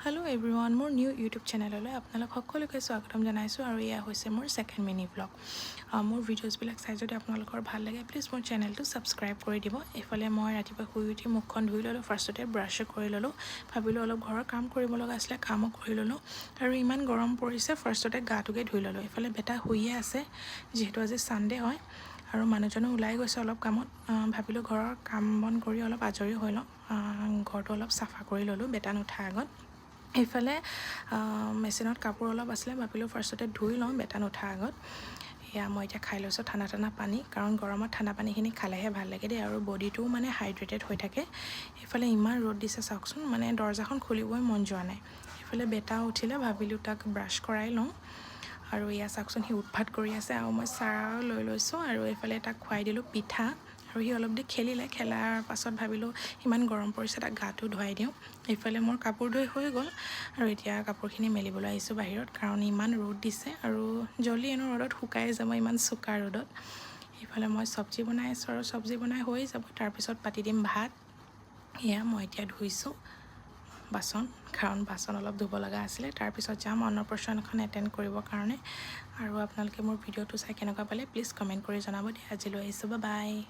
Hello everyone, মোৰ new YouTube চেনেললৈ আপোনালোক সকলোকে স্বাগতম জনাইছোঁ আৰু এয়া হৈছে মোৰ সেকেন্ড মিনি ব্লগ। মোৰ ভিডিঅ'ছবিলাক চাই যদি আপোনালোকৰ ভাল লাগে প্লিজ মোৰ চেনেলটো ছাবস্ক্ৰাইব কৰি দিব। এইফালে মই ৰাতিপুৱা শুই উঠি মুখখন ধুই ল'লোঁ, ফাৰ্ষ্টতে ব্ৰাছ কৰি ল'লোঁ, ভাবিলোঁ অলপ ঘৰৰ কাম কৰিব লগা আছিলে, কামো কৰি ল'লোঁ আৰু ইমান গৰম পৰিছে ফাৰ্ষ্টতে গাটোকে ধুই ল'লোঁ। এইফালে বেটা শুইয়ে আছে যিহেতু আজি ছানডে হয় আৰু মানুহজনো ওলাই গৈছে অলপ কামত। ভাবিলোঁ ঘৰৰ কাম বন কৰি অলপ আজৰি হৈ লওঁ, ঘৰটো অলপ চাফা কৰি ল'লোঁ বেটা নুঠাৰ আগত। এইফালে মেচিনত কাপোৰ অলপ আছিলে, ভাবিলোঁ ফাৰ্ষ্টতে ধুই লওঁ বেটা নুঠাৰ আগত। এয়া মই এতিয়া খাই লৈছোঁ ঠাণ্ডা পানী, কাৰণ গৰমত ঠাণ্ডা পানীখিনি খালেহে ভাল লাগে দেই আৰু বডিটোও মানে হাইড্ৰেটেড হৈ থাকে। এইফালে ইমান ৰ'দ দিছে চাওকচোন, মানে দৰজাখন খুলিবই মন যোৱা নাই। এইফালে বেটাও উঠিলে, ভাবিলোঁ তাক ব্ৰাছ কৰাই লওঁ আৰু এয়া চাওকচোন সি উৎপাত কৰি আছে আৰু মই চাহ লৈ লৈছোঁ আৰু এইফালে তাক খুৱাই দিলোঁ পিঠা আৰু সি অলপ দেৰি খেলিলে। খেলাৰ পাছত ভাবিলোঁ ইমান গৰম পৰিছে তাক গাটো ধুৱাই দিওঁ। এইফালে মোৰ কাপোৰ ধুই হৈ গ'ল আৰু এতিয়া কাপোৰখিনি মেলিবলৈ আহিছোঁ বাহিৰত, কাৰণ ইমান ৰ'দ দিছে আৰু জলদি এনেও ৰ'দত শুকাই যাব ইমান চোকা ৰ'দত। এইফালে মই চব্জি বনাই আছোঁ আৰু চব্জি বনাই হৈ যাব, তাৰপিছত পাতি দিম ভাত। এয়া মই এতিয়া ধুইছোঁ বাচন, কাৰণ বাচন অলপ ধুব লগা আছিলে। তাৰপিছত যাম অন্নপ্ৰসন্নখন এটেণ্ড কৰিবৰ কাৰণে। আৰু আপোনালোকে মোৰ ভিডিঅ'টো চাই কেনেকুৱা পালে প্লিজ কমেণ্ট কৰি জনাব দেই। আজিলৈ আহিছোঁ, বাই বাই।